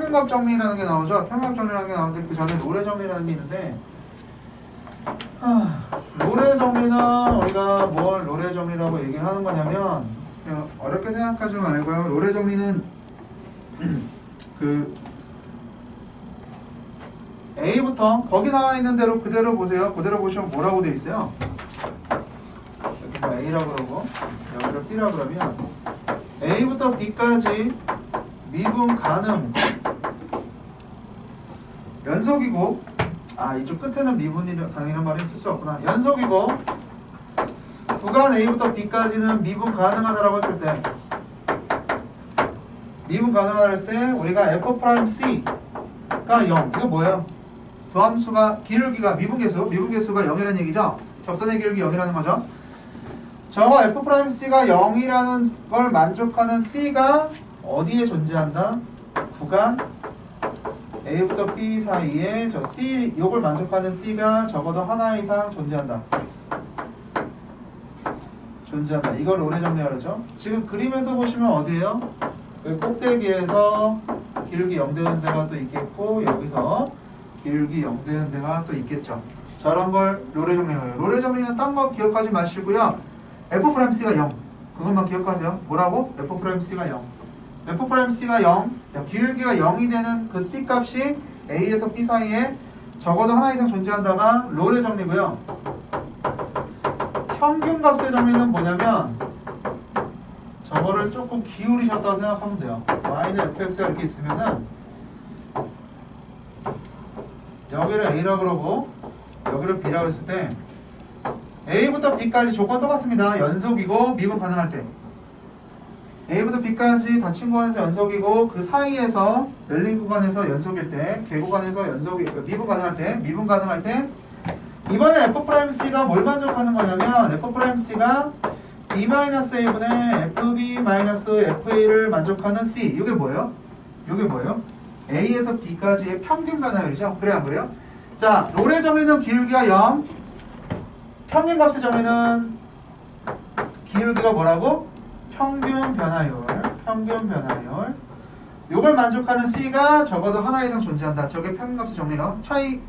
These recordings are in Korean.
평균값 정리라는 게 나오죠. 평균값 정리라는 게 나오는데 그 전에 로레 정리라는 게 있는데 로레 정리는 우리가 뭘 로레 정리라고 얘기를 하는 거냐면 그냥 어렵게 생각하지 말고요. 로레 정리는 그 A부터 거기 나와 있는 대로 그대로 보세요. 그대로 보시면 뭐라고 돼 있어요? 여기 뭐 A라고 그러고 여기를 B라고 그러면 A부터 B까지 미분 가능 연속이고 이쪽 끝에는 미분이 가능이라는 말이 쓸 수 없구나. 연속이고 구간 A부터 B까지는 미분 가능하다라고 했을 때 미분 가능하다 했을 때 우리가 F'C가 0 이거 뭐예요? 도함수가 기울기가 미분계수가 0이라는 얘기죠. 접선의 기울기 0이라는 거죠. 저거 F'C가 0이라는 걸 만족하는 C가 어디에 존재한다? 구간 A부터 B 사이에 저 C, 요걸 만족하는 C가 적어도 하나 이상 존재한다. 이걸 로레 정리하라 그러죠. 지금 그림에서 보시면 어디에요? 그 꼭대기에서 기울기 0 되는 데가 또 있겠고 여기서 기울기 0 되는 데가 또 있겠죠. 저런 걸 로레 정리해요. 로레 정리는 딴 거 기억하지 마시고요. F'C가 0 그것만 기억하세요. 뭐라고? F'C가 0 F'C가 0 기울기가 0이 되는 그 C 값이 A에서 B 사이에 적어도 하나 이상 존재한다가 로레 정리고요. 평균값의 정리는 뭐냐면 저거를 조금 기울이셨다고 생각하면 돼요. Y는 fx가 이렇게 있으면은 여기를 A라고 그러고 여기를 B라고 했을 때 A부터 B까지 조건 똑같습니다. 연속이고 미분 가능할 때 A부터 B까지 닫힌 구간에서 연속이고 그 사이에서 열린 구간에서 연속일 때 개구간에서 미분 가능할 때 이번에 F'C가 뭘 만족하는 거냐면 F'C가 B-A분의 FB-FA를 만족하는 C 이게 뭐예요? A에서 B까지의 평균 변화율이죠. 그래 안 그래요? 자, 로레 정리는 기울기가 0 평균값의 정리는 기울기가 뭐라고? 평균 변화율 요걸 만족하는 C가 적어도 하나 이상 존재한다. 저게 평균값의 정리예요. 차이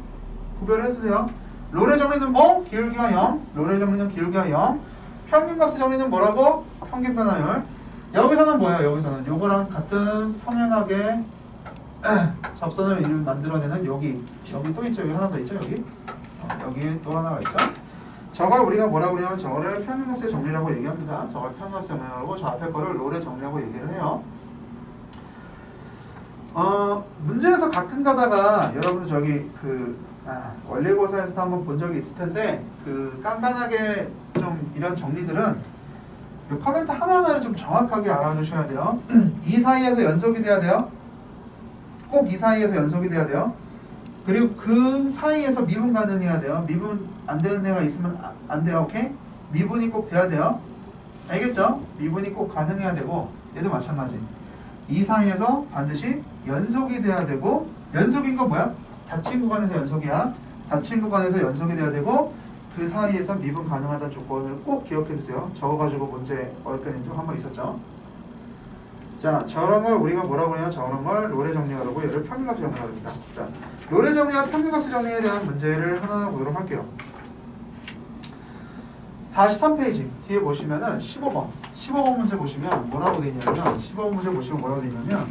구별을 해주세요. 로레 정리는 뭐? 기울기가 0 평균값의 정리는 뭐라고? 평균 변화율. 여기서는 뭐예요? 여기서는 요거랑 같은 평행하게 접선을 만들어내는 여기 또 있죠. 여기 하나 더 있죠. 여기에 또 하나가 있죠. 저걸 우리가 뭐라고 그러냐면 저거를 평균값의 정리라고 얘기합니다. 저걸 평균값의 정리라고 저 앞에 거를 로레 정리라고 얘기를 해요. 문제에서 가끔 가다가 여러분 저기 원리고사에서도 한번 본 적이 있을 텐데 깐깐하게 좀 이런 정리들은 커멘트 하나하나를 좀 정확하게 알아두셔야 돼요. 이 사이에서 연속이 돼야 돼요. 꼭 이 사이에서 연속이 돼야 돼요. 그리고 그 사이에서 미분 가능해야 돼요. 미분 안 되는 애가 있으면 안 돼요. 오케이? 미분이 꼭 돼야 돼요. 알겠죠? 미분이 꼭 가능해야 되고 얘도 마찬가지. 이 사이에서 반드시 연속이 돼야 되고 연속인 건 뭐야? 닫힌 구간에서 연속이야. 닫힌 구간에서 연속이 돼야 되고 그 사이에서 미분 가능하다는 조건을 꼭 기억해 두세요. 적어가지고 문제 어렵게 낸 적 한 번 있었죠. 자, 저런 걸 우리가 뭐라고 해요? 저런 걸 로레 정리하라고 얘를 평균값의 정리라고 합니다. 자, 로레 정리와 평균값의 정리에 대한 문제를 하나 보도록 할게요. 43페이지 뒤에 보시면은 15번 문제 보시면 뭐라고 돼 있냐면 15번 문제 보시면 뭐라고 돼 있냐면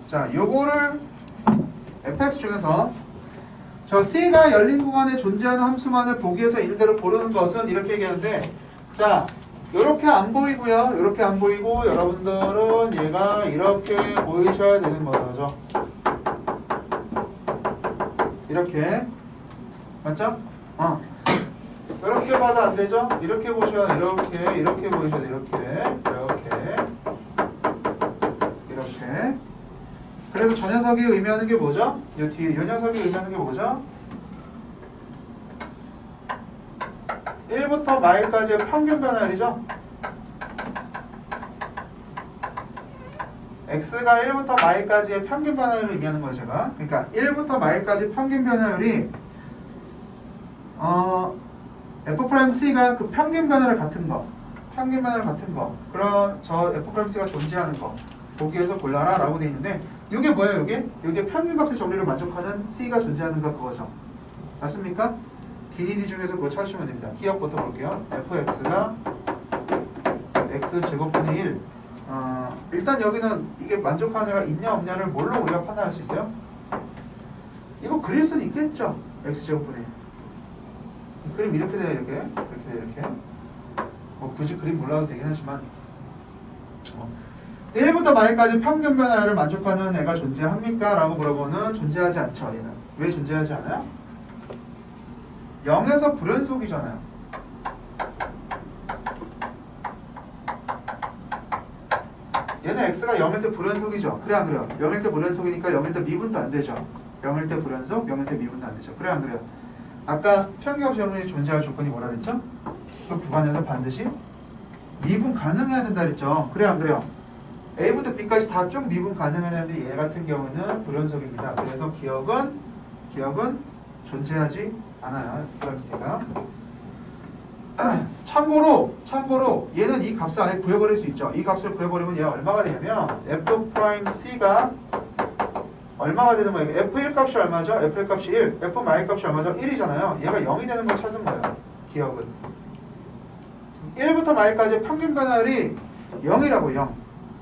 자, 요거를 fx 중에서 저 C가 열린 구간에 존재하는 함수만을 보기 위해서 이대로 고르는 것은 이렇게 얘기하는데 자, 요렇게 안 보이고요. 요렇게 안 보이고 여러분들은 얘가 이렇게 보이셔야 되는 거죠. 이렇게 맞죠? 이렇게 봐도 안 되죠? 이렇게 보셔야 이렇게 보이셔야 돼. 이렇게. 그래서 저 녀석이 의미하는 게 뭐죠? 이 뒤에 이 녀석이 의미하는 게 뭐죠? 1부터 마일까지의 평균 변화율이죠? x가 1부터 마일까지의 평균 변화율을 의미하는 거예요, 제가. 그러니까 1부터 마일까지 평균 변화율이 F'C가 그 평균 변화율 같은 거 평균 변화율 같은 거, 그런 저 F'C가 존재하는 거 보기에서 골라라 라고 돼 있는데, 이게 뭐예요? 이게 평균값의 정리를 만족하는 C가 존재하는 거 그거죠. 맞습니까? DDD 중에서 그거 찾으시면 됩니다. 기억부터 볼게요. fx가 x제곱분의 1. 일단 여기는 이게 만족하는 애가 있냐 없냐를 뭘로 우리가 판단할 수 있어요? 이거 그릴 수는 있겠죠? x제곱분의 1. 그림 이렇게 돼요, 이렇게. 이렇게. 뭐 굳이 그림 몰라도 되긴 하지만 1부터 말까지 평균 변화율을 만족하는 애가 존재합니까? 라고 물어보면 존재하지 않죠. 얘는 왜 존재하지 않아요? 0에서 불연속이잖아요. 얘는 x가 0일 때 불연속이죠. 그래 안 그래요? 0일 때 불연속이니까 0일 때 미분도 안 되죠. 0일 때 불연속, 0일 때 미분도 안 되죠. 그래 안 그래요? 아까 평균값 정리에 존재할 조건이 뭐라 그랬죠? 그 구간에서 반드시 미분 가능해야 된다 그랬죠. 그래 안 그래요? A부터 B까지 다 쭉 미분 가능해야 되는데 얘 같은 경우는 불연속입니다. 그래서 기억은 존재하지 않아요. F'가. 참고로 얘는 이 값을 아예 구해버릴 수 있죠. 이 값을 구해버리면 얘가 얼마가 되냐면 F'C가 얼마가 되는 거예요? F1 값이 얼마죠? F1 값이 1, F 마이 값이 얼마죠? 1이잖아요. 얘가 0이 되는 걸 찾은 거예요. 기억은 1부터 마이까지 평균 변화율이 0이라고 0.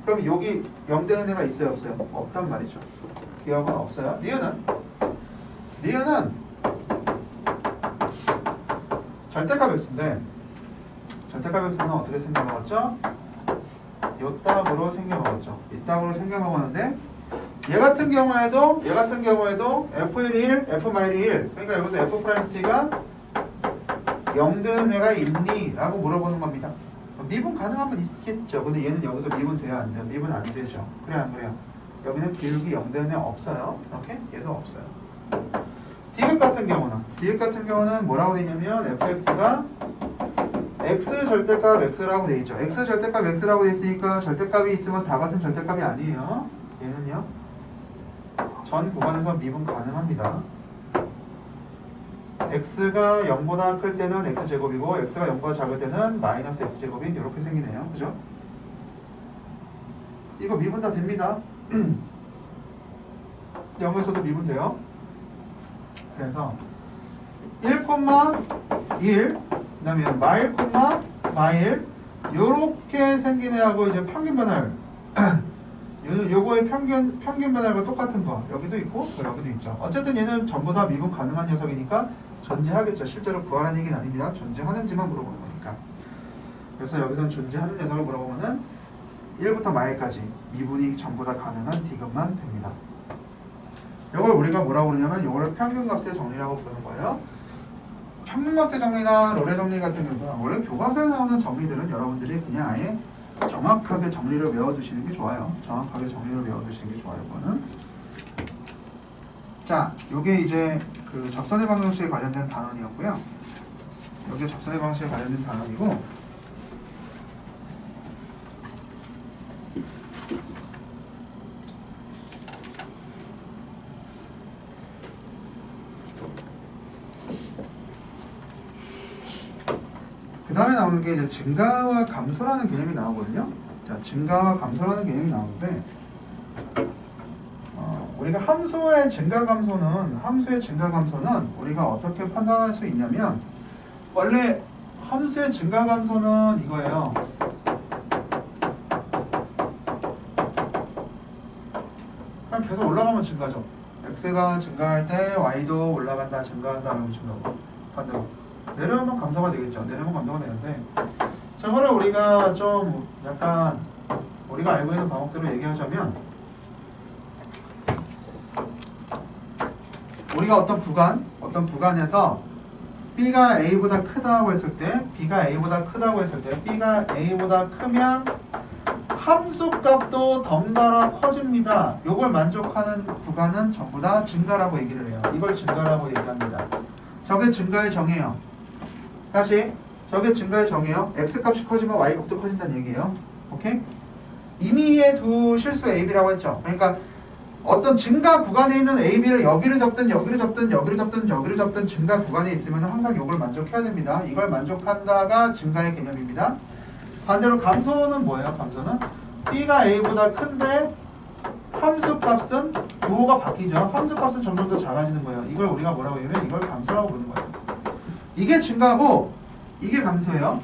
그럼 여기 0 되는 애가 있어요? 없어요? 없단 말이죠. 기억은 없어요. 니은은 절대값 x인데 절대값 x는 어떻게 생겨먹었죠? 요따구로 생겨먹었죠. 이따구로 생겨먹었는데 얘 같은 경우에도 F1이 1, F-1이 1. 그러니까 이것도 F'C가 0 되는 애가 있니? 라고 물어보는 겁니다. 미분 가능하면 있겠죠. 근데 얘는 여기서 미분 돼야 안 돼요? 미분 안 되죠. 그래 안 그래요? 여기는 비율이 0 되는 애 없어요. 오케이? 얘도 없어요. D급 같은 경우는 뭐라고 되냐면 fx가 x 절대값 x라고 돼 있죠. x 절대값 x라고 돼 있으니까 절대값이 있으면 다 같은 절대값이 아니에요. 얘는요. 전 구간에서 미분 가능합니다. x가 0보다 클 때는 x제곱이고 x가 0보다 작을 때는 마이너스 x제곱이 이렇게 생기네요. 그죠? 이거 미분 다 됩니다. 0에서도 미분 돼요. 그래서 1,1 그 다음에 마일 요렇게 생긴 애하고 이제 평균 변화율 요거의 평균 변화율과 똑같은 거 여기도 있고 여기도 있죠. 어쨌든 얘는 전부 다 미분 가능한 녀석이니까 존재하겠죠. 실제로 구하라는 얘기는 아닙니다. 존재하는지만 물어보는 거니까. 그래서 여기서는 존재하는 녀석을 물어보면은 1부터 마일까지 미분이 전부 다 가능한 D급만 됩니다. 이걸 우리가 뭐라고 그러냐면 이거를 평균값의 정리라고 부르는 거예요. 평균값의 정리나 롤의 정리 같은 경우는 원래 교과서에 나오는 정리들은 여러분들이 그냥 아예 정확하게 정리를 외워두시는 게 좋아요. 정확하게 정리를 외워두시는 게 좋아요. 이거는. 자, 요게 이제 그 적선의 방정식에 관련된 단원이었고요. 요게 적선의 방정식에 관련된 단원이고 그 다음에 나오는 게 이제 증가와 감소라는 개념이 나오거든요. 자, 증가와 감소라는 개념이 나오는데, 우리가 함수의 증가 감소는 우리가 어떻게 판단할 수 있냐면, 원래 함수의 증가 감소는 이거예요. 그냥 계속 올라가면 증가죠. x가 증가할 때 y도 올라간다, 증가한다, 이런 식으로 반대로. 내려오면 감소가 되겠죠. 내려오면 감소가 되는데 저거를 우리가 좀 약간 우리가 알고 있는 방법대로 얘기하자면 우리가 어떤 구간에서 B가 A보다 크다고 했을 때 B가 A보다 A보다 크면 함수값도 덩달아 커집니다. 요걸 만족하는 구간은 전부 다 증가라고 얘기를 해요. 이걸 증가라고 얘기합니다. 저게 증가의 정의예요. 다시 저게 증가의 정의예요. X값이 커지면 Y값도 커진다는 얘기예요. 오케이? 이미의 두 실수 AB라고 했죠. 그러니까 어떤 증가 구간에 있는 AB를 여기를 접든 증가 구간에 있으면 항상 이걸 만족해야 됩니다. 이걸 만족한다가 증가의 개념입니다. 반대로 감소는 뭐예요? 감소는 B가 A보다 큰데 함수값은 부호가 바뀌죠. 함수값은 점점 더 작아지는 거예요. 이걸 우리가 뭐라고 하냐면 이걸 감소라고 부르는 거예요. 이게 증가고 이게 감소예요.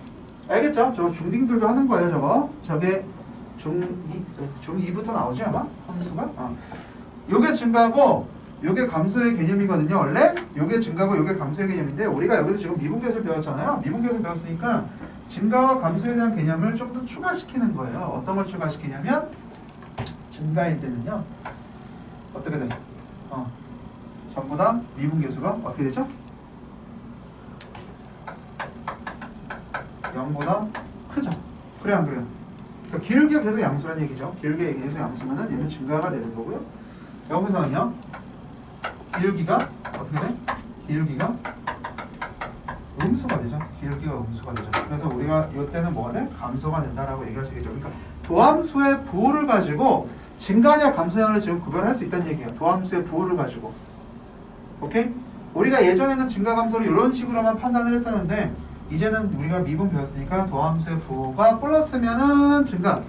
알겠죠? 저거 중딩들도 하는 거예요. 저게 중2부터 나오지 아마? 함수가? 요게 증가고 요게 감소의 개념이거든요. 원래 요게 증가고 요게 감소의 개념인데 우리가 여기서 지금 미분계수를 배웠잖아요. 미분계수를 배웠으니까 증가와 감소에 대한 개념을 좀 더 추가시키는 거예요. 어떤 걸 추가시키냐면 증가일 때는요 어떻게 돼? 전부 다 미분계수가 어떻게 되죠? 0보다 크죠? 그래 안 그래요? 그러니까 기울기가 계속 양수라는 얘기죠. 기울기가 계속 양수면은 얘는 증가가 되는 거고요. 여기서는요 기울기가 어떻게 돼? 기울기가 음수가 되죠. 기울기가 음수가 되죠. 그래서 우리가 이때는 뭐가 돼? 감소가 된다라고 얘기할 수 있겠죠. 그러니까 도함수의 부호를 가지고 증가냐 감소냐를 지금 구별할 수 있다는 얘기예요. 도함수의 부호를 가지고. 오케이? 우리가 예전에는 증가 감소를 이런 식으로만 판단을 했었는데 이제는 우리가 미분 배웠으니까 도함수의 부호가 플러스면은 증가,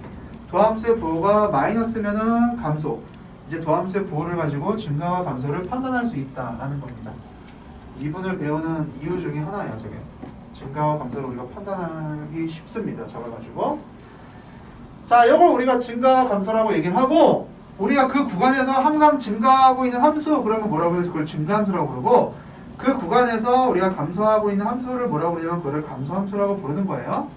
도함수의 부호가 마이너스면은 감소. 이제 도함수의 부호를 가지고 증가와 감소를 판단할 수 있다라는 겁니다. 미분을 배우는 이유 중에 하나예요, 저게. 증가와 감소를 우리가 판단하기 쉽습니다. 저걸 가지고. 자, 이걸 우리가 증가와 감소라고 얘기하고, 우리가 그 구간에서 항상 증가하고 있는 함수, 그러면 뭐라고 해요? 그걸 증가함수라고 부르고, 그 구간에서 우리가 감소하고 있는 함수를 뭐라고 그러냐면 그걸 감소함수라고 부르는 거예요.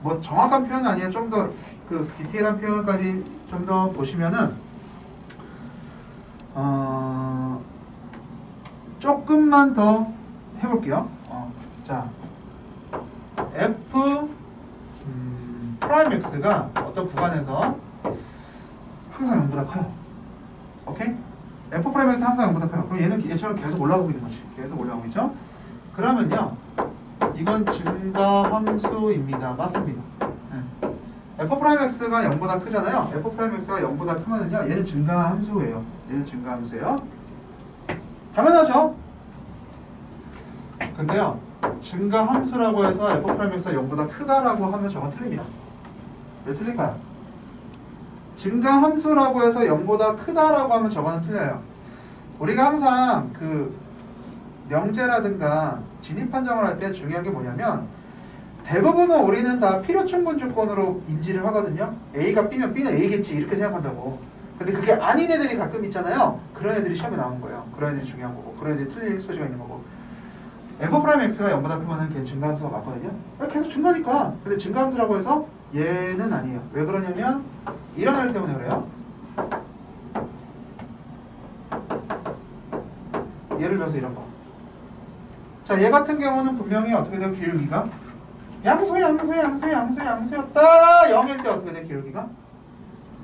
뭐 정확한 표현은 아니에요. 좀 더 그 디테일한 표현까지 좀 더 보시면은 조금만 더 해볼게요. 자, f 프라임 x가 어떤 구간에서 항상 0보다 커요. 오케이? f 프라임 x 항상 0보다 커요. 그럼 얘는 얘처럼 계속 올라가고 있는 거지. 계속 올라가고 있죠? 그러면요, 이건 증가함수입니다. 맞습니다. 네. f 프라임 x가 0보다 크잖아요. f 프라임 x가 0보다 크면은요, 얘는 증가함수예요. 얘는 증가함수예요. 당연하죠? 근데요, 증가함수라고 해서 f 프라임 x가 0보다 크다라고 하면 저건 틀립니다. 왜 틀릴까요? 증가함수라고 해서 0보다 크다라고 하면 저거는 틀려요. 우리가 항상 그 명제라든가 진입 판정을 할 때 중요한 게 뭐냐면 대부분은 우리는 다 필요충분 조건으로 인지를 하거든요. A가 B면 B는 A겠지 이렇게 생각한다고. 근데 그게 아닌 애들이 가끔 있잖아요. 그런 애들이 시험에 나온 거예요. 그런 애들이 중요한 거고 그런 애들이 틀릴 소지가 있는 거고. F'X가 0보다 크면은 걔 증가함수가 맞거든요. 계속 증가니까. 근데 증가함수라고 해서 얘는 아니에요. 왜 그러냐면 이런 애 때문에 그래요. 예를 들어서 이런 거. 자, 얘 같은 경우는 분명히 어떻게 돼요? 기울기가 양수였다. 0일 때 어떻게 돼요? 기울기가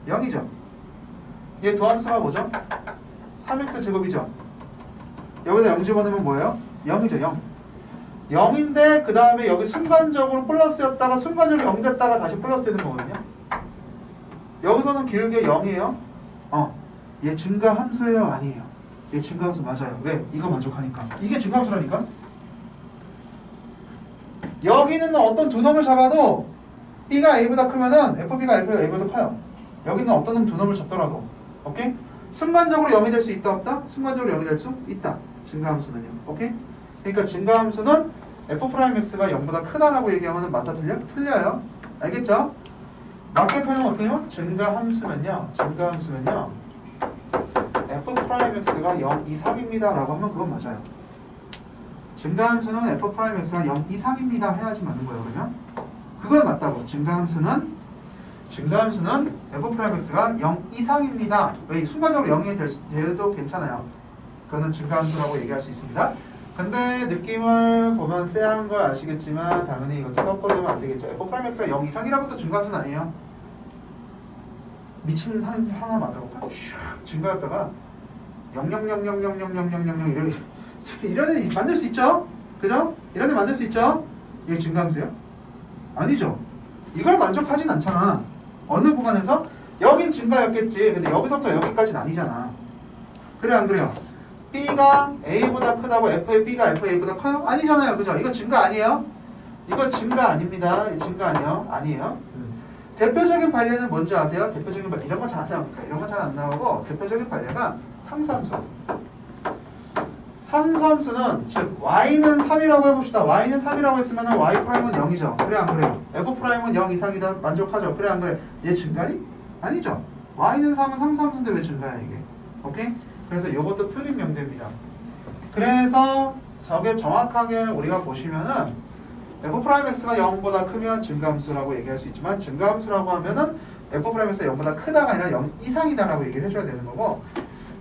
0이죠. 얘 도함수가 뭐죠? 3x 제곱이죠. 여기다 0 집어넣으면 뭐예요? 0이죠. 0. 0인데 그 다음에 여기 순간적으로 플러스였다가 순간적으로 0 됐다가 다시 플러스 되는 거거든요. 여기서는 기울기가 0이에요. 얘 증가함수예요? 아니에요? 얘 증가함수 맞아요. 왜? 이거 만족하니까. 이게 증가함수라니까? 여기는 어떤 두 놈을 잡아도 B가 A보다 크면은 FB가 A보다 커요. 여기는 어떤 놈 두 놈을 잡더라도. 오케이? 순간적으로 0이 될 수 있다 없다? 순간적으로 0이 될 수 있다. 증가함수는요. 오케이? 그러니까 증가함수는 F'X가 0보다 크다라고 얘기하면 맞다 틀려? 틀려요. 알겠죠? 맞게 표현은 어떻게 해요? 증가함수면요. F'X가 0 이상입니다 라고 하면 그건 맞아요. 증가함수는 F'X가 0 이상입니다 해야지 맞는 거예요. 그러면 그건 맞다고. 증가함수는 F'X가 0 이상입니다. 왜? 순간적으로 0이 돼도 괜찮아요. 그거는 증가함수라고 얘기할 수 있습니다. 근데 느낌을 보면 쎄한 걸 아시겠지만 당연히 이것도 섞어두면 안 되겠죠. F'X가 0 이상이라고 또 증가함수는 아니에요. 미친 하나 만들어볼까? 증가했다가 000000000 이런 애 만들 수 있죠? 그죠? 이런 애 만들 수 있죠? 이게 증가함수예요? 아니죠. 이걸 만족하진 않잖아. 어느 구간에서? 여긴 증가였겠지. 근데 여기서부터 여기까지는 아니잖아. 그래 안 그래요? B가 A보다 크다고 B가 FA보다 커요? 아니잖아요. 그죠? 이거 증가 아니에요? 이거 증가 아닙니다. 증가 아니에요? 아니에요. 대표적인 반례는 뭔지 아세요? 대표적인 반례 이런 거 잘 안 나옵니다. 이런 거 잘 안 나오고 대표적인 반례가 상수함수. 상수함수는 즉 y는 3이라고 해봅시다. y는 3이라고 했으면 y'은 0이죠. 그래 안 그래요? f'은 0 이상이다 만족하죠. 그래 안 그래? 얘 증가니? 아니죠. y는 3은 상수함수인데 왜 증가야 이게? 오케이? 그래서 이것도 틀린 명제입니다. 그래서 저게 정확하게 우리가 보시면은 f'x가 0보다 크면 증가함수라고 얘기할 수 있지만 증가함수라고 하면은 f'x가 0보다 크다가 아니라 0 이상이다라고 얘기를 해줘야 되는 거고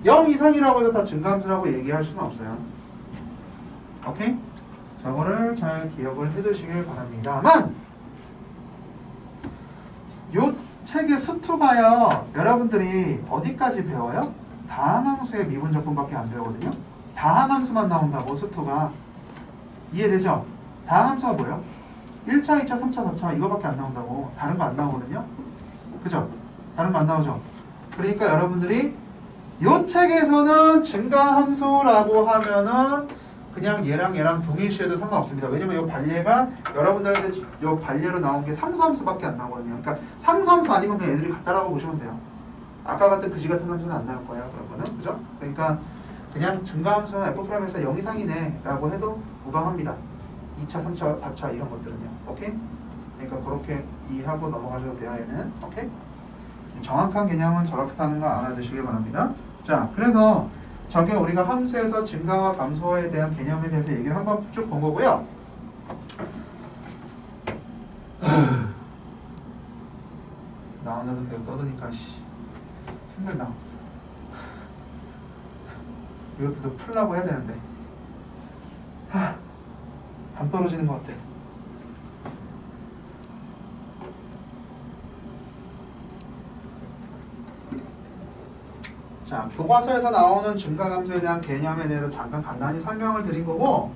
0 이상이라고 해서 다 증가함수라고 얘기할 수는 없어요. 오케이? 저거를 잘 기억을 해두시길 바랍니다만 요 책의 수투가요 여러분들이 어디까지 배워요? 다함함수의 미분적분밖에 안 배우거든요. 다함함수만 나온다고 수투가 이해되죠? 다함함수가 뭐예요? 1차, 2차, 3차, 4차 이거밖에 안 나온다고. 다른 거 안 나오거든요. 그죠? 다른 거 안 나오죠? 그러니까 여러분들이 요 책에서는 증가함수라고 하면은 그냥 얘랑 동일시해도 상관없습니다. 왜냐면 요 반례가 여러분들한테 요 반례로 나온 게 상수함수밖에 안 나오거든요. 그러니까 상수함수 아니면 그냥 애들이 같다라고 보시면 돼요. 아까 같은 그지 같은 함수는 안 나올 거예요. 그런 거는. 그죠? 그러니까 그냥 증가함수는 f'에서 0 이상이네 라고 해도 무방합니다. 2차, 3차, 4차 이런 것들은요. 오케이? 그러니까 그렇게 이해하고 넘어가셔도 돼요. 얘는. 오케이? 정확한 개념은 저렇게 하는 거 알아두시길 바랍니다. 자, 그래서 저게 우리가 함수에서 증가와 감소에 대한 개념에 대해서 얘기를 한번 쭉 본 거고요. 나 혼자서 계속 떠드니까 힘들다. 이것도 좀 풀라고 해야 되는데 담 떨어지는 것 같아. 자, 교과서에서 나오는 증가감소에 대한 개념에 대해서 잠깐 간단히 설명을 드린 거고,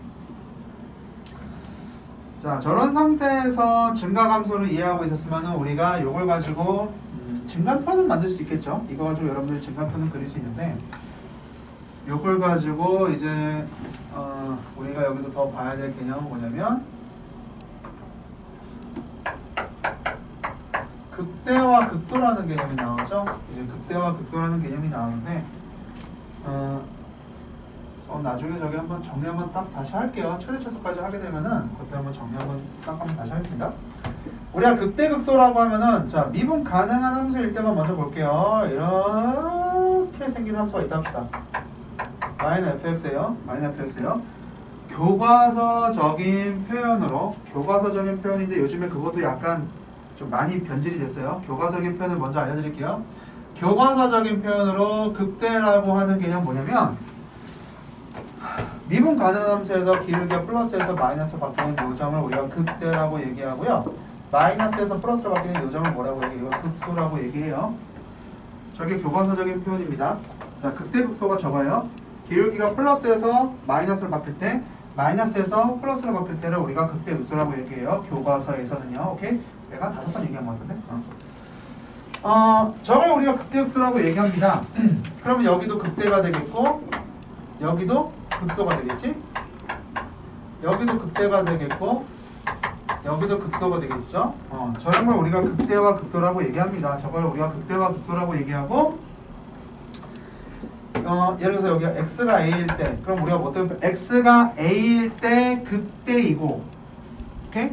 자, 저런 상태에서 증가감소를 이해하고 있었으면 우리가 이걸 가지고 증가표는 만들 수 있겠죠. 이거 가지고 여러분들이 증가표는 그릴 수 있는데 이걸 가지고 이제 우리가 여기서 더 봐야 될 개념은 뭐냐면 극대와 극소라는 개념이 나오죠. 이제 극대와 극소라는 개념이 나오는데 나중에 저기 한번 정리 한번 딱 다시 할게요. 최대 최소까지 하게 되면은 그때 한번 정리 한번 딱 한번 다시 하겠습니다. 우리가 극대 극소라고 하면은 자 미분 가능한 함수일 때만 먼저 볼게요. 이렇게 생긴 함수가 있다 합시다. 마이너 fx예요. 마이너 fx예요. 교과서적인 표현인데 요즘에 그것도 약간 좀 많이 변질이 됐어요. 교과서적인 표현을 먼저 알려드릴게요. 교과서적인 표현으로 극대라고 하는 개념 뭐냐면 미분 가능한 함수에서 기울기가 플러스에서 마이너스 바뀌는 요점을 우리가 극대라고 얘기하고요. 마이너스에서 플러스로 바뀌는 요점을 뭐라고 얘기해요? 극소라고 얘기해요. 저게 교과서적인 표현입니다. 자, 극대 극소가 저거예요. 기울기가 플러스에서 마이너스로 바뀔 때 마이너스에서 플러스로 바뀔 때를 우리가 극대 극소라고 얘기해요. 교과서에서는요. 오케이? 내가 5번 얘기한 것 같은데? 저걸 우리가 극대 극소라고 얘기합니다. 그러면 여기도 극대가 되겠고 여기도 극소가 되겠지? 여기도 극대가 되겠고 여기도 극소가 되겠죠? 저런 걸 우리가 극대와 극소라고 얘기합니다. 저걸 우리가 극대와 극소라고 얘기하고 예를 들어서 여기가 x가 a일 때 그럼 우리가 뭐 때문에 x가 a일 때 극대이고 오케이?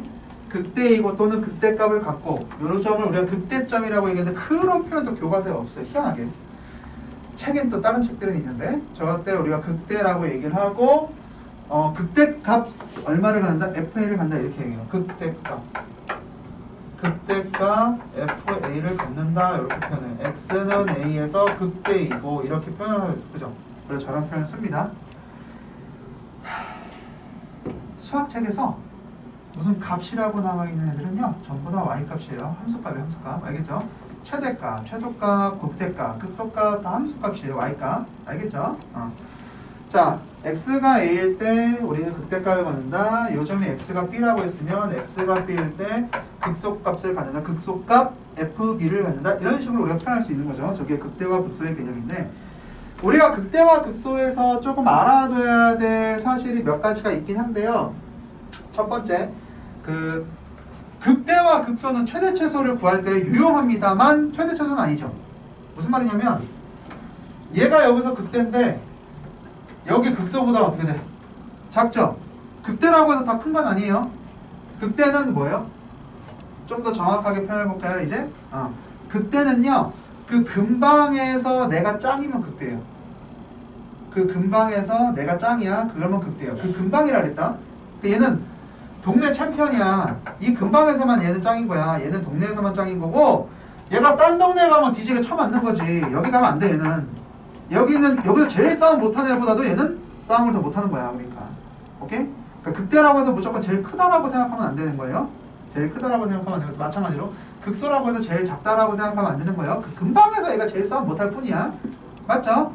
극대이고 또는 극대값을 갖고 이런 점을 우리가 극대점이라고 얘기하는데 그런 표현도 교과서에 없어요. 희한하게. 책엔 또 다른 책들은 있는데 저때 우리가 극대라고 얘기를 하고 극대값 얼마를 갖는다? FA를 갖는다 이렇게 얘기해요. 극대값 FA를 갖는다 이렇게 표현해요. X는 A에서 극대이고 이렇게 표현을 해요. 그죠? 그래서 저런 표현을 씁니다. 수학책에서 무슨 값이라고 나와 있는 애들은요 전부 다 Y값이에요. 함수값이에요. 함수값. 알겠죠? 최대값, 최소값, 극대값, 극소값 다 함수값이에요. Y값. 알겠죠? 자, X가 A일 때 우리는 극대값을 갖는다. 요점이 X가 B라고 했으면 X가 B일 때 극소값을 갖는다. 극소값 FB를 갖는다. 이런 식으로 우리가 표현할 수 있는 거죠. 저게 극대와 극소의 개념인데 우리가 극대와 극소에서 조금 알아둬야 될 사실이 몇 가지가 있긴 한데요. 첫 번째, 그 극대와 극소는 최대 최소를 구할 때 유용합니다만 최대 최소는 아니죠. 무슨 말이냐면 얘가 여기서 극대인데 여기 극소보다 어떻게 돼? 작죠? 극대라고 해서 다 큰 건 아니에요. 극대는 뭐예요? 좀 더 정확하게 표현해 볼까요, 이제? 극대는요, 그 근방에서 내가 짱이면 극대예요. 그 근방에서 내가 짱이야, 그러면 극대예요. 그 근방이라 그랬다? 얘는 동네 챔피언이야. 이 근방에서만 얘는 짱인 거야. 얘는 동네에서만 짱인 거고, 얘가 딴 동네 가면 뒤지게 쳐맞는 거지. 여기 가면 안 돼, 얘는. 여기서 제일 싸움 못하는 애보다도 얘는 싸움을 더 못하는 거야, 그러니까. 오케이? 그러니까 극대라고 해서 무조건 제일 크다라고 생각하면 안 되는 거예요. 제일 크다라고 생각하면 안 되고, 마찬가지로 극소라고 해서 제일 작다라고 생각하면 안 되는 거예요. 그 근방에서 얘가 제일 싸움 못할 뿐이야. 맞죠?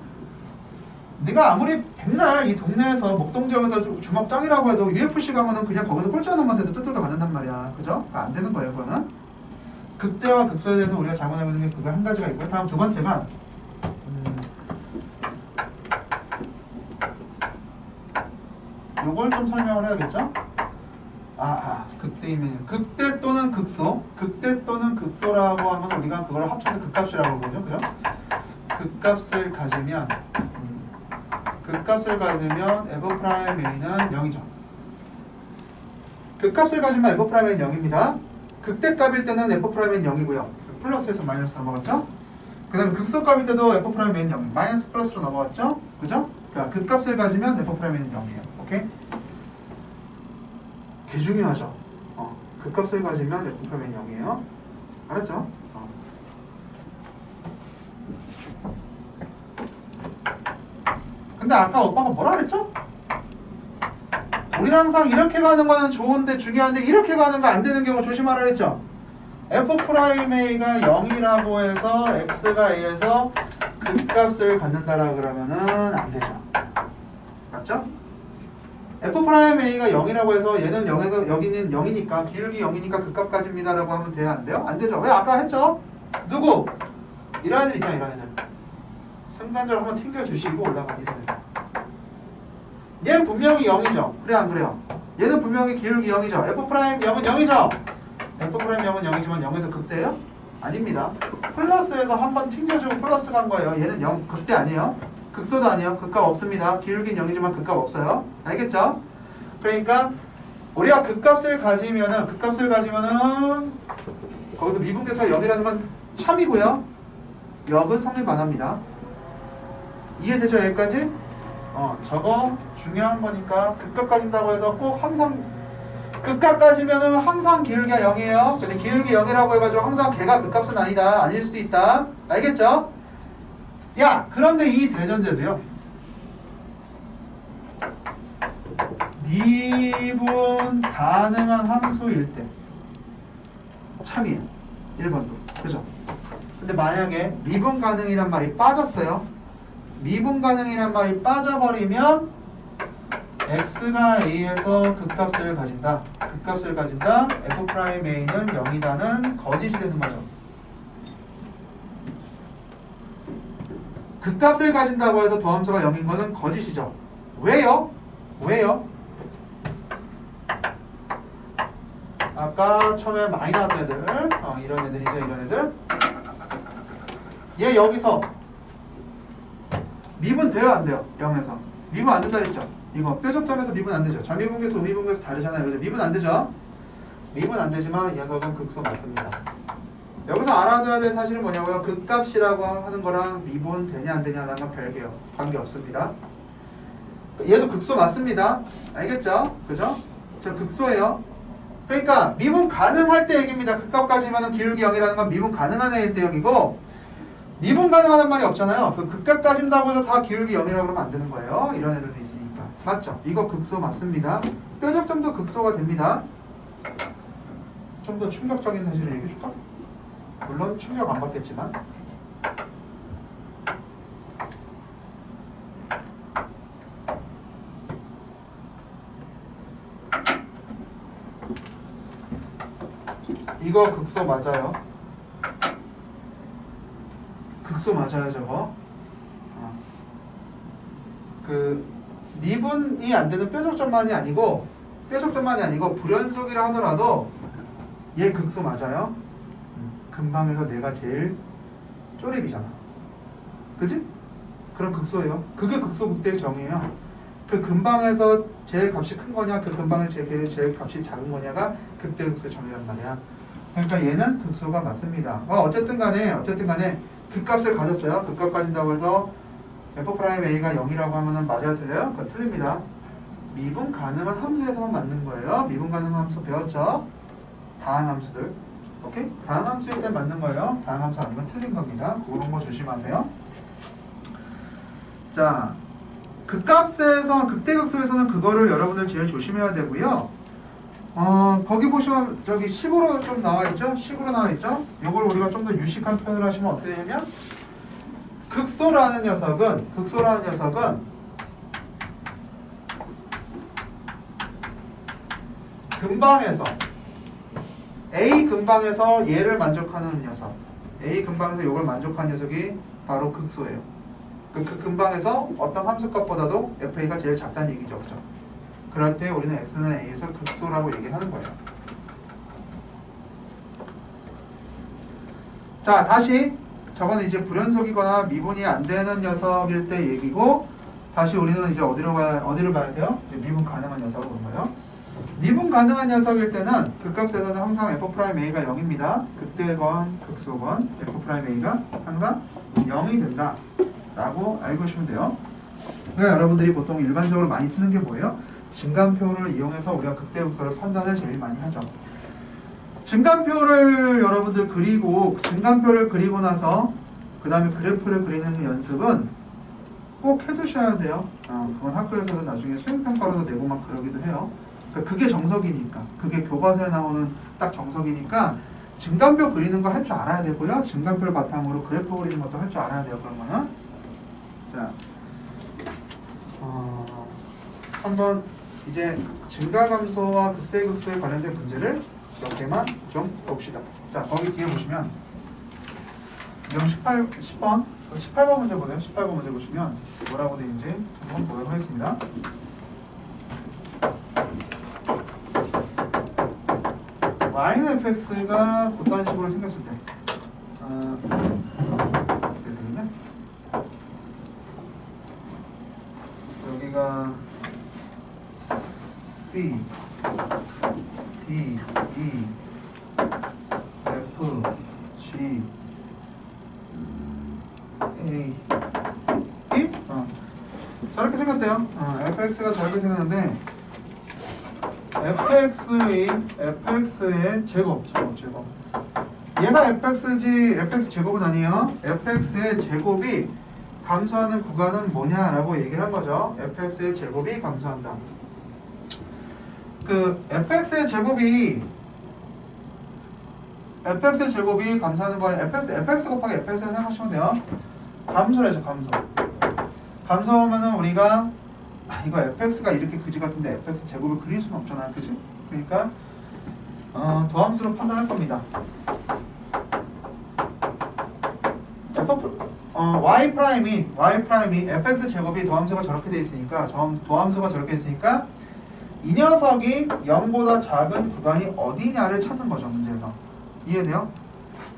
네가 아무리 백날 이 동네에서 목동지역에서 주먹 짱이라고 해도 UFC 가면은 그냥 거기서 꼴찌하는 놈한테도 뚜들겨 맞는단 말이야. 그죠? 안 되는 거예요, 그거는. 극대와 극소에 대해서 우리가 잘못 알고 있는 게 그거 한 가지가 있고요. 다음 두 번째가 요걸 좀 설명을 해야겠죠? 극대이면 극대 또는 극소. 극대 또는 극소라고 하면 우리가 그걸 합쳐서 극값이라고 보죠. 그죠? 극값을 가지면 F'A는 0이죠. 극값을 가지면 F'A는 0입니다. 극대값일 때는 F'A는 0이고요. 플러스에서 마이너스 넘어갔죠? 그 다음에 극소값일 때도 F'A는 0, 마이너스 플러스로 넘어갔죠? 그죠? 그러니까 극값을 가지면 F'A는 0이에요. 오케이? 개 중요하죠? 극값을 가지면 F'A는 0이에요. 알았죠? 근데 아까 오빠가 뭐라 그랬죠? 우리는 항상 이렇게 가는 거는 좋은데 중요한데 이렇게 가는 거 안 되는 경우 조심하라 그랬죠? F'A가 0이라고 해서 X가 A에서 극값을 갖는다라 그러면은 안 되죠. 맞죠? F'A가 0이라고 해서 얘는 0에서 여기는 0이니까 기울기 0이니까 극값 가집니다 라고 하면 돼요? 안 돼요? 안 되죠. 왜? 아까 했죠? 누구? 이런 애들 있잖아, 이런 애들. 순간적으로 한번 튕겨주시고 올라가는 애들. 얘는 분명히 0이죠. 그래 안 그래요? 얘는 분명히 기울기 0이죠. F'A는 0이죠. F'A는 0이지만 0에서 극대예요? 아닙니다. 플러스에서 한번 튕겨주고 플러스 간 거예요. 얘는 0 극대 아니에요. 극소도 아니에요. 극값 없습니다. 기울기는 0이지만 극값 없어요. 알겠죠? 그러니까 우리가 극값을 가지면은 거기서 미분계수가 0이라는 건 참이고요. 역은 성립 안 합니다. 이해되죠? 여기까지? 저거 중요한 거니까 극값 가진다고 해서 꼭 항상 극값 가지면은 항상 기울기가 0이에요. 근데 기울기 0이라고 해가지고 항상 걔가 극값은 아니다. 아닐 수도 있다. 알겠죠? 야, 그런데 이 대전제도요. 미분 가능한 함수일 때 참이에요. 1번도. 그죠? 근데 만약에 미분 가능이란 말이 빠졌어요. 미분 가능이란 말이 빠져버리면 x가 a에서 극값을 가진다. F'A는 0이다는 거짓이 되는 거죠. 극값을 가진다고 해서 도함수가 0인 거는 거짓이죠. 왜요? 아까 처음에 많이 나왔던 애들, 이런 애들이죠, 이런 애들. 얘 여기서 미분 돼요, 안 돼요? 0에서. 미분 안 된다 그랬죠? 이거 뾰족점에서 미분 안 되죠. 좌미분계수, 우미분계수 다르잖아요. 그죠? 미분 안 되죠? 미분 안 되지만 이 녀석은 극소 맞습니다. 여기서 알아둬야 될 사실은 뭐냐고요? 극값이라고 하는 거랑 미분 되냐 안 되냐라는 건 별개요. 관계 없습니다. 얘도 극소 맞습니다. 알겠죠? 그죠? 저 극소예요. 그러니까 미분 가능할 때 얘기입니다. 극값까지면 기울기 0이라는 건 미분 가능한 애일 때 0이고 미분 가능하다는 말이 없잖아요. 그 극값 가진다고 해서 다 기울기 0이라고 그러면 안 되는 거예요. 이런 애들도 있으니까. 맞죠? 이거 극소 맞습니다. 뾰족점도 극소가 됩니다. 좀 더 충격적인 사실을 얘기해 줄까? 물론 충격 안 받겠지만 이거 극소 맞아요. 극소 맞아요, 저거. 그 미분이 안 되는 뾰족점만이 아니고 뾰족점만이 아니고 불연속이라 하더라도 얘 극소 맞아요? 근방에서 내가 제일 쪼렙이잖아. 그지? 그런 극소예요. 그게 극소 극대의 정의예요. 그 근방에서 제일 값이 큰 거냐, 그 근방에서 제일 값이 작은 거냐가 극대 극소의 정의란 말이야. 그러니까 얘는 극소가 맞습니다. 어쨌든 간에 극값을 가졌어요. 극값 가진다고 해서 f'A가 0이라고 하면은 맞아요, 틀려요? 그거 틀립니다. 미분 가능한 함수에서만 맞는 거예요. 미분 가능한 함수 배웠죠? 다한 함수들. 오케이? 다한 함수일 때 맞는 거예요. 다한 함수 아니면 틀린 겁니다. 그런 거 조심하세요. 자, 극값에서 극대극소에서는 그거를 여러분들 제일 조심해야 되고요. 거기 보시면 저기 식으로 좀 나와 있죠? 식으로 나와 있죠? 이걸 우리가 좀 더 유식한 표현을 하시면 어떻게 되냐면 극소라는 녀석은 근방에서 A 근방에서 얘를 만족하는 녀석, A 근방에서 이걸 만족하는 녀석이 바로 극소예요. 그 근방에서 어떤 함수값보다도 FA가 제일 작다는 얘기죠, 그죠? 그럴 때 우리는 X는 A에서 극소라고 얘기를 하는 거예요. 자, 다시 저건 이제 불연속이거나 미분이 안 되는 녀석일 때 얘기고, 다시 우리는 이제 어디로 가야 돼요? 이제 미분 가능한 녀석으로 온 거예요. 미분 가능한 녀석일 때는 극값에서는 항상 f'A가 0입니다. 극대건 극소건 f'A가 항상 0이 된다 라고 알고 계시면 돼요. 그러니까 여러분들이 보통 일반적으로 많이 쓰는 게 뭐예요? 증간표를 이용해서 우리가 극대극소를 판단을 제일 많이 하죠. 증간표를 여러분들 증간표를 그리고 나서 그 다음에 그래프를 그리는 연습은 꼭 해두셔야 돼요. 그건 학교에서도 나중에 수행평가로도 내고 막 그러기도 해요. 그러니까 그게 정석이니까, 그게 교과서에 나오는 딱 정석이니까 증간표 그리는 거 할 줄 알아야 되고요. 증간표를 바탕으로 그래프 그리는 것도 할 줄 알아야 돼요. 그런 거는. 자, 한번 이제 증가감소와 극대극소에 관련된 문제를 몇 개만 좀 봅시다. 자, 거기 뒤에 보시면 18번 문제 보세요. 18번 문제 보시면 뭐라고 되어 있는지 한번 보도록 하겠습니다. y는 fx가 어떤 식으로 생겼을 때 어떻게 생겼냐? 여기가 C, D, E, F, G, A, E? 저렇게 생겼대요. fx가 저렇게 생겼는데 fx의 제곱. 얘가 fx 제곱은 아니에요. fx의 제곱이 감소하는 구간은 뭐냐라고 얘기를 한 거죠. fx의 제곱이 감소한다. 그 fx의 제곱이 감소하는 거에 fx 곱하기 fx를 생각하시면 돼요. 감소를 해줘, 감소. 감소하면은 우리가 이거 fx가 이렇게 그지 같은데 fx 제곱을 그릴 수는 없잖아, 그지? 그러니까 도함수로 판단할 겁니다. y 프라임이 fx 제곱이 도함수가 저렇게 돼 있으니까 도함수가 저렇게 있으니까 이 녀석이 0보다 작은 구간이 어디냐를 찾는 거죠, 문제에서. 이해돼요?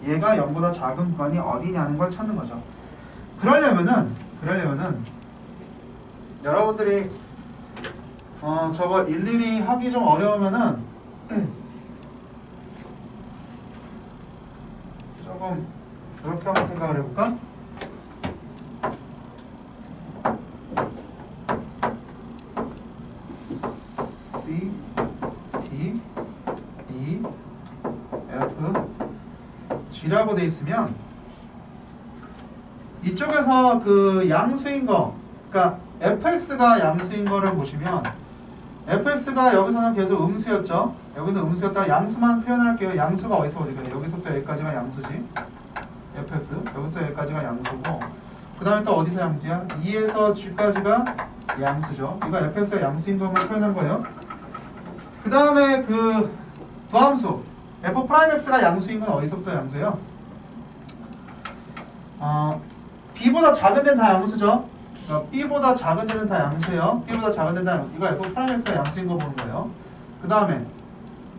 얘가 0보다 작은 구간이 어디냐는 걸 찾는 거죠. 그러려면은 여러분들이 저거 일일이 하기 좀 어려우면은 조금 이렇게 한번 생각을 해볼까? C, D, E, F, G라고 돼 있으면 이쪽에서 그 양수인 거, 그러니까 fx가 양수인 거를 보시면 fx가 여기서는 계속 음수였죠. 여기는 음수였다가 양수만 표현할게요. 양수가 어디서 어디까지? 여기서부터 여기까지가 양수지. fx 여기서 여기까지가 양수고 그 다음에 또 어디서 양수야? 2에서 g까지가 양수죠. 이거 fx가 양수인 것만 표현한 거예요. 그 다음에 그 도함수 f'x가 양수인 건 어디서부터 양수예요? b보다 작은 데는 다 양수죠. B보다 작은 데는 다 양수예요. B보다 작은 데는 다 이거 f'x가 양수인 거 보는 거예요. 그 다음에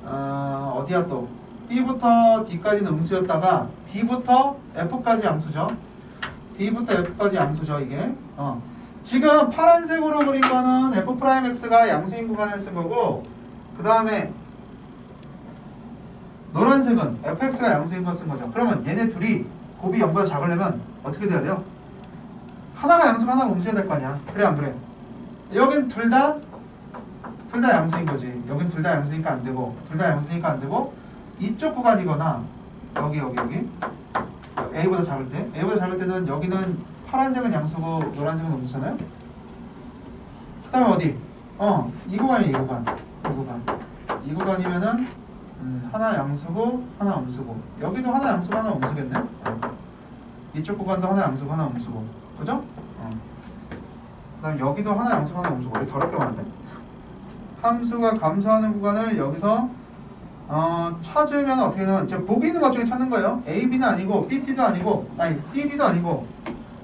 어디야 또 B부터 D까지는 음수였다가 D부터 F까지 양수죠. D부터 F까지 양수죠 이게. 지금 파란색으로 그린 거는 F'X가 양수인 구간을 쓴 거고, 그 다음에 노란색은 fx가 양수인 거 쓴 거죠. 그러면 얘네 둘이 곱이 0보다 작으려면 어떻게 돼야 돼요? 하나가 양수고 하나가 음수해야 될 거 아니야. 그래 안 그래? 여긴 둘 다 양수인 거지. 여긴 둘 다 양수니까 안 되고, 둘 다 양수니까 안 되고, 이쪽 구간이거나 여기 A보다 작을 때는 여기는 파란색은 양수고 노란색은 음수잖아요. 그 다음에 어디? 이 구간이야. 이 구간이면은 하나 양수고 하나 음수고, 여기도 하나 양수고 하나 음수겠네. 이쪽 구간도 하나 양수고 하나 음수고, 그죠? 그 다음 여기도 하나 양수고 하나 음수고. 여기 더럽게 많네. 함수가 감소하는 구간을 여기서 찾으면 어떻게 되냐면 이제 보기 있는 것 중에 찾는 거예요. A, B는 아니고 B, C도 아니고, 아니 C, D도 아니고,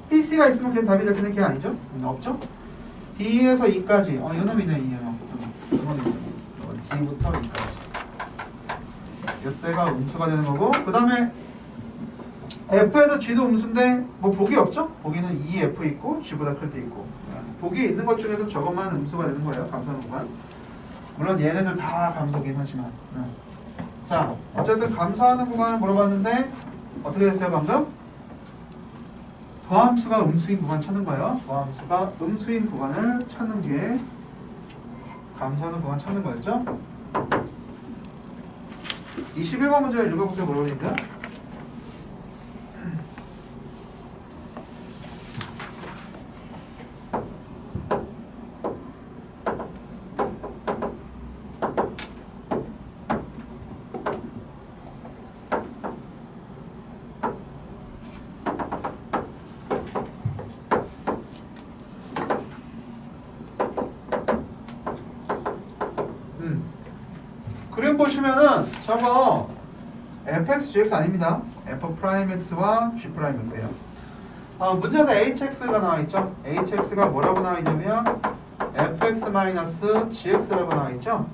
B, C가 있으면 그냥 답이 될 텐데 그게 아니죠? 없죠? D에서 E까지. 이놈이네. 이놈. D부터 E까지. 이때가 음수가 되는 거고, 그 다음에 F에서 G도 음수인데 뭐 복이 없죠? 복이는 EF 있고 G보다 클 때 있고, 복이 있는 것 중에서 저것만 음수가 되는 거예요. 감소하는 구간. 물론 얘네들 다 감소긴 하지만. 자, 어쨌든 감소하는 구간을 물어봤는데 어떻게 됐어요 방금? 도함수가 음수인 구간 찾는 거예요. 도함수가 음수인 구간을 찾는 게 감소하는 구간 찾는 거였죠? 21번 문제 읽어보세요. 물어보니까. 그림 보시면은 저거 fx, gx 아닙니다. f'x와 g'x예요. 문제에서 hx가 나와있죠. hx가 뭐라고 나와있냐면 fx-gx라고 나와있죠.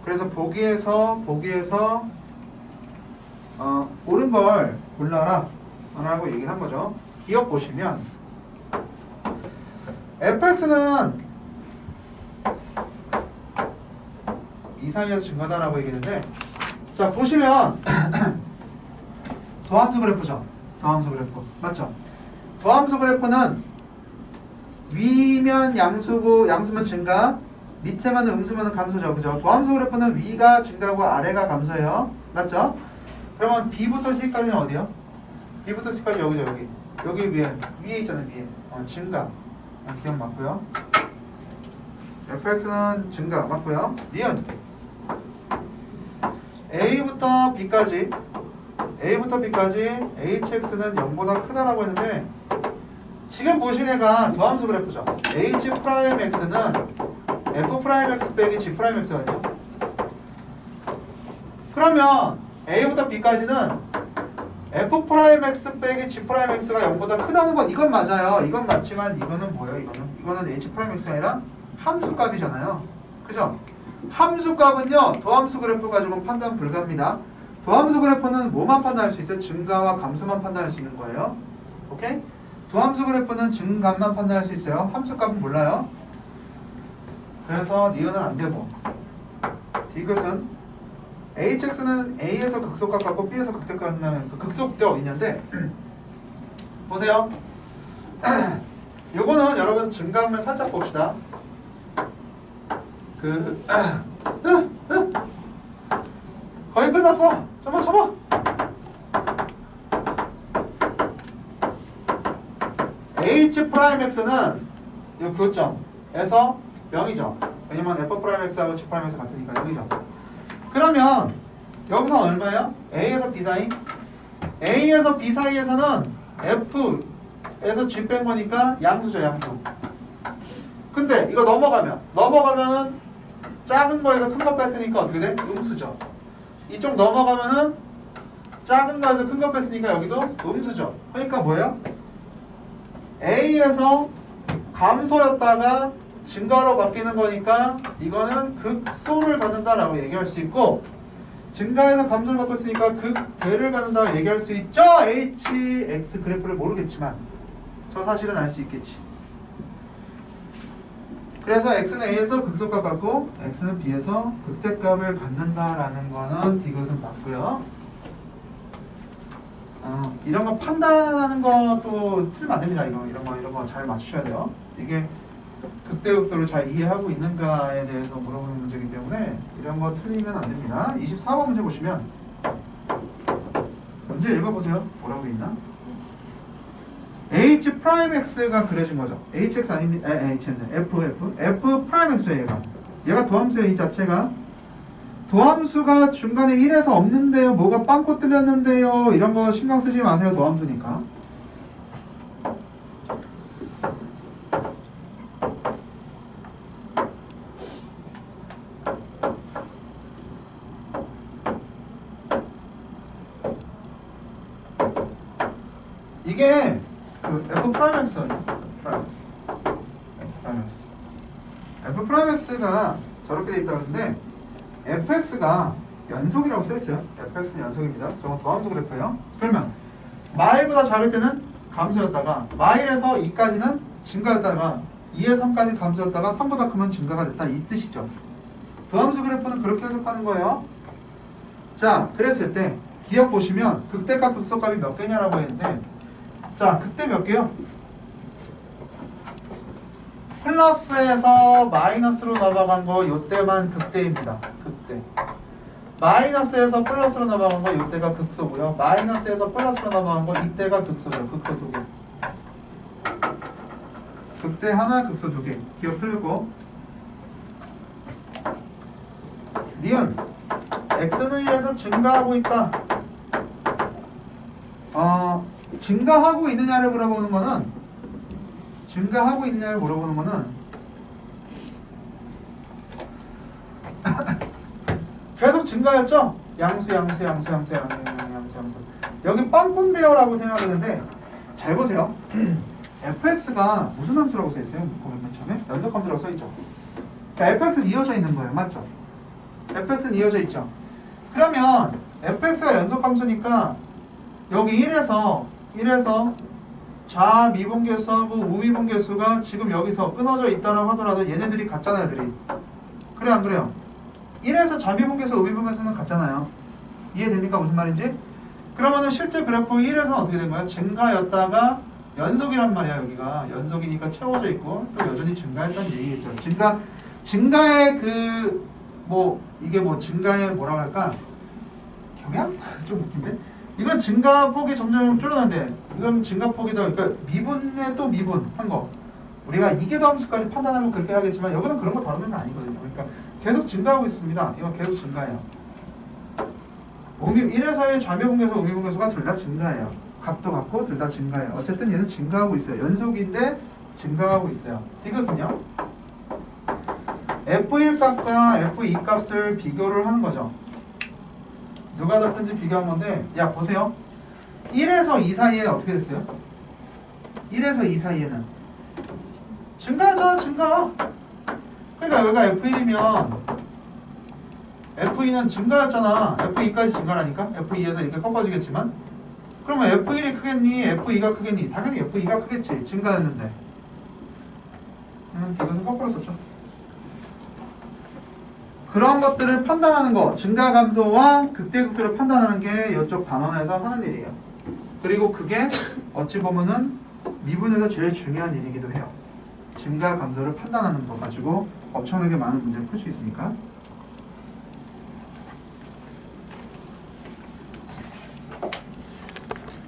그래서 보기에서 옳은 걸 골라라 라고 얘기를 한 거죠. 기억 보시면 fx는 이 사이에서 증가다라고 얘기했는데, 자 보시면 도함수 그래프죠. 도함수 그래프 맞죠? 도함수 그래프는 위면 양수고 양수면 증가, 밑에만 음수면 감소죠. 그죠? 도함수 그래프는 위가 증가고 아래가 감소해요. 맞죠? 그러면 B부터 C까지는 어디요? B부터 C까지 여기죠. 여기 위에 있잖아요. 위에 증가. 기억 맞고요. fx는 증가 맞고요. 니은 A부터 B까지 hx는 0보다 크다라고 했는데, 지금 보신 애가 도함수 그래프죠. h'x는 f'x 빼기 g'x거든요. 그러면 A부터 B까지는 f'x 빼기 g'x가 0보다 크다는 건 이건 맞아요. 이건 맞지만 이거는 뭐예요? 이거는 h'x가 아니라 함수값이잖아요. 그죠? 함수값은요, 도함수 그래프 가지고는 판단 불가합니다. 도함수 그래프는 뭐만 판단할 수 있어요? 증가와 감소만 판단할 수 있는 거예요. 오케이? 도함수 그래프는 증감만 판단할 수 있어요. 함수값은 몰라요. 그래서 니은은 안 되고, 디귿은 hx는 a에서 극소값 같고 b에서 극대값 나면 그 극소극대가 어디 있는데 보세요. 요거는 여러분 증감을 살짝 봅시다. 거의 끝났어. 접어. h'x는 이 교점에서 0이죠. 왜냐면 f'x하고 g'x 같으니까 0이죠. 그러면 여기서 얼마예요? A에서 B 사이? A에서 B 사이에서는 F에서 G 뺀 거니까 양수죠. 양수. 근데 이거 넘어가면은 작은 거에서 큰 거 뺐으니까 어떻게 돼? 음수죠. 이쪽 넘어가면은 작은 거에서 큰 거 뺐으니까 여기도 음수죠. 그러니까 뭐예요? A에서 감소였다가 증가로 바뀌는 거니까 이거는 극소를 갖는다라고 얘기할 수 있고, 증가에서 감소를 바꿨으니까 극대를 갖는다고 얘기할 수 있죠. hx 그래프를 모르겠지만 저 사실은 알 수 있겠지. 그래서 x는 a에서 극소값 갖고 x는 b에서 극대값을 갖는다라는 거는 디귿은 맞고요. 이런 거 판단하는 것도 틀리면 안 됩니다. 이런 거 잘 맞추셔야 돼요. 이게 극대극소를 잘 이해하고 있는가에 대해서 물어보는 문제이기 때문에 이런 거 틀리면 안 됩니다. 24번 문제 보시면 문제 읽어보세요. 뭐라고 돼 있나? h 프라임 x가 그려진 거죠. hx 아닙니다. f 프라임 x예요. 얘가 도함수예요. 이 자체가 도함수가 중간에 1에서 없는데요. 뭐가 빵꾸 뚫렸는데요. 이런 거 신경 쓰지 마세요. 도함수니까. 이게 그 f 프라임 x예요. f 프라임 x가 저렇게 돼 있다고 했는데 fx가 연속이라고 써있어요. fx는 연속입니다. 저건 도함수 그래프예요. 그러면 마일보다 작을 때는 감소였다가 마일에서 2까지는 증가였다가 2에서 3까지 감소였다가 3보다 크면 증가가 됐다 이 뜻이죠. 도함수 그래프는 그렇게 해석하는 거예요. 자, 그랬을 때 기억 보시면 극대값 극소값이 몇 개냐라고 했는데, 자, 극대 몇 개요? 플러스에서 마이너스로 넘어간 거 요때만 극대입니다. 극대. 마이너스에서 플러스로 넘어간 거 요때가 극소고요. 마이너스에서 플러스로 넘어간 거 이때가 극소죠. 극소 2개. 극대 하나, 극소 2개. 기억 틀리고. 니은 x는 1에서 증가하고 있다. 증가하고 있느냐를 물어보는 거는 계속 증가였죠? 양수. 여기 빵꾼데요 라고 생각하는데 잘 보세요. fx가 무슨 함수라고 써있어요? 맨 처음에 연속함수라고 써있죠. 그러니까 fx는 이어져 있는 거예요. 맞죠? fx는 이어져 있죠. 그러면 fx가 연속함수니까 여기 1에서 좌미분계수하고 우미분계수가 지금 여기서 끊어져 있다라고 하더라도 얘네들이 같잖아요. 그래 안 그래요? 1에서 좌미분계수, 우미분계수는 같잖아요. 이해됩니까? 무슨 말인지? 그러면은 실제 그래프 1에서는 어떻게 된 거야? 증가였다가 연속이란 말이야. 여기가 연속이니까 채워져 있고 또 여전히 증가했다는 얘기겠죠. 증가의 증가의 뭐라고 할까? 경향? 좀 웃긴데? 이건 증가폭이 점점 줄어드는데 이건 증가폭이 더, 그러니까 미분에 또 미분한 거 우리가 이계도함수까지 판단하면 그렇게 하겠지만 여기는 그런 거 다루는 건 아니거든요. 그러니까 계속 증가하고 있습니다. 이건 계속 증가해요. 1에서의 좌미분계수, 우미분계수가 둘 다 증가해요. 값도 같고 둘 다 증가해요. 어쨌든 얘는 증가하고 있어요. 연속인데 증가하고 있어요. 이것은요 F1 값과 F2 값을 비교를 하는 거죠. 누가 더 큰지 비교한 건데, 야 보세요. 1에서 2 사이에는 어떻게 됐어요? 1에서 2 사이에는 증가하잖아. 증가. 그러니까 여기가 F1이면 F2는 증가였잖아. F2까지 증가라니까. F2에서 이렇게 꺾어지겠지만 그러면 F1이 크겠니? F2가 크겠니? 당연히 F2가 크겠지. 증가였는데 이것은 거꾸로 썼죠. 그런 것들을 판단하는 거, 증가 감소와 극대극소를 판단하는 게 이쪽 단원에서 하는 일이에요. 그리고 그게 어찌 보면은 미분에서 제일 중요한 일이기도 해요. 증가 감소를 판단하는 거 가지고 엄청나게 많은 문제를 풀 수 있으니까.